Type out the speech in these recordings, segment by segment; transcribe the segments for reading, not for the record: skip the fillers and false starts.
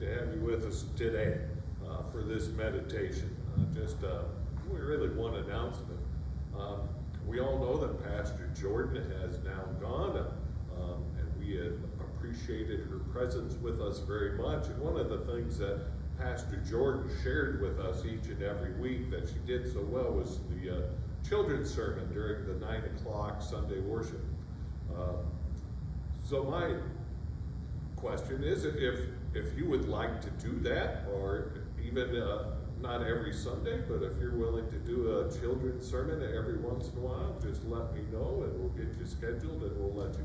to have you with us today for this meditation. We really one announcement. We all know that Pastor Jordan has now gone, and we have appreciated her presence with us very much. And one of the things that Pastor Jordan shared with us each and every week that she did so well was the children's sermon during the 9 o'clock Sunday worship. So my question is, if you would like to do that, or even not every Sunday, but if you're willing to do a children's sermon every once in a while, just let me know and we'll get you scheduled and we'll let you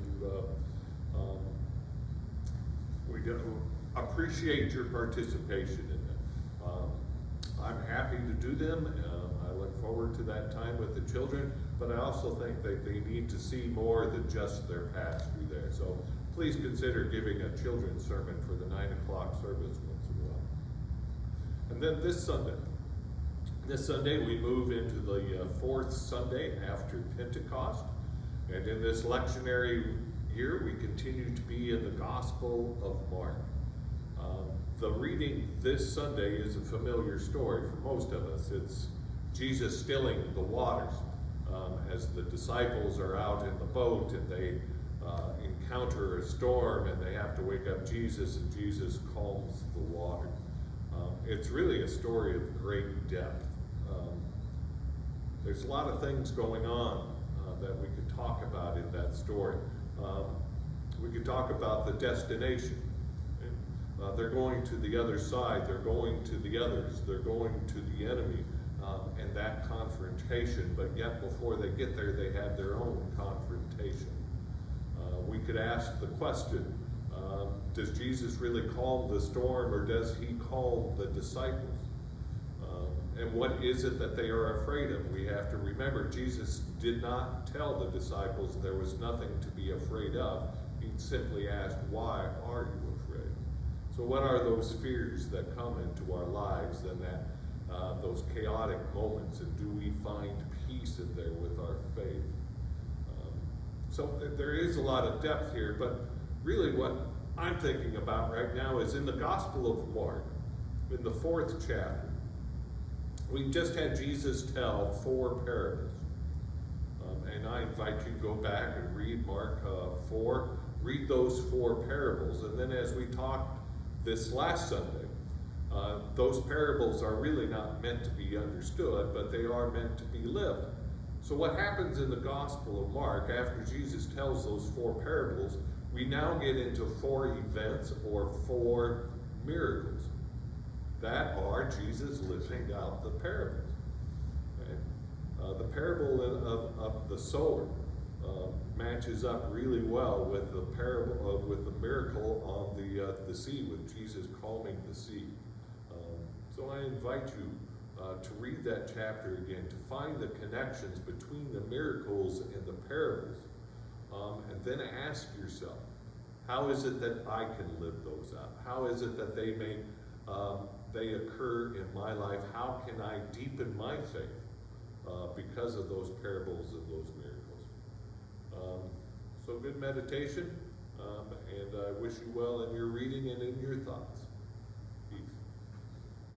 we do appreciate your participation in it. I'm happy to do them. I look forward to that time with the children, but I also think that they need to see more than just their pastor there. So please consider giving a children's sermon for the 9 o'clock service once in a while. And then this Sunday we move into the fourth Sunday after Pentecost. And in this lectionary year, we continue to be in the Gospel of Mark. The reading this Sunday is a familiar story for most of us. It's Jesus stilling the waters as the disciples are out in the boat and they encounter a storm and they have to wake up Jesus, and Jesus calms the water. It's really a story of great depth. There's a lot of things going on that we could talk about in that story. We could talk about the destination. They're going to the other side, they're going to the others, they're going to the enemy, and that confrontation, but yet before they get there, they have their own confrontation. We could ask the question, does Jesus really calm the storm, or does he calm the disciples? And what is it that they are afraid of? We have to remember, Jesus did not tell the disciples there was nothing to be afraid of. He simply asked, why are you afraid? So what are those fears that come into our lives and those chaotic moments, and do we find peace in there with our faith? So there is a lot of depth here, but really what I'm thinking about right now is in the Gospel of Mark, in the 4th chapter. We just had Jesus tell 4 parables. And I invite you to go back and read Mark 4, read those 4 parables. And then as we talked this last Sunday, those parables are really not meant to be understood, but they are meant to be lived. So what happens in the Gospel of Mark, after Jesus tells those 4 parables, we now get into 4 events or 4 miracles that are Jesus living out the parables. The parable of the sower matches up really well with the parable with the miracle on the sea, with Jesus calming the sea. So I invite you to read that chapter again, to find the connections between the miracles and the parables, and then ask yourself, how is it that I can live those out? How is it that they occur in my life? How can I deepen my faith because of those parables and those miracles? So good meditation, and I wish you well in your reading and in your thoughts.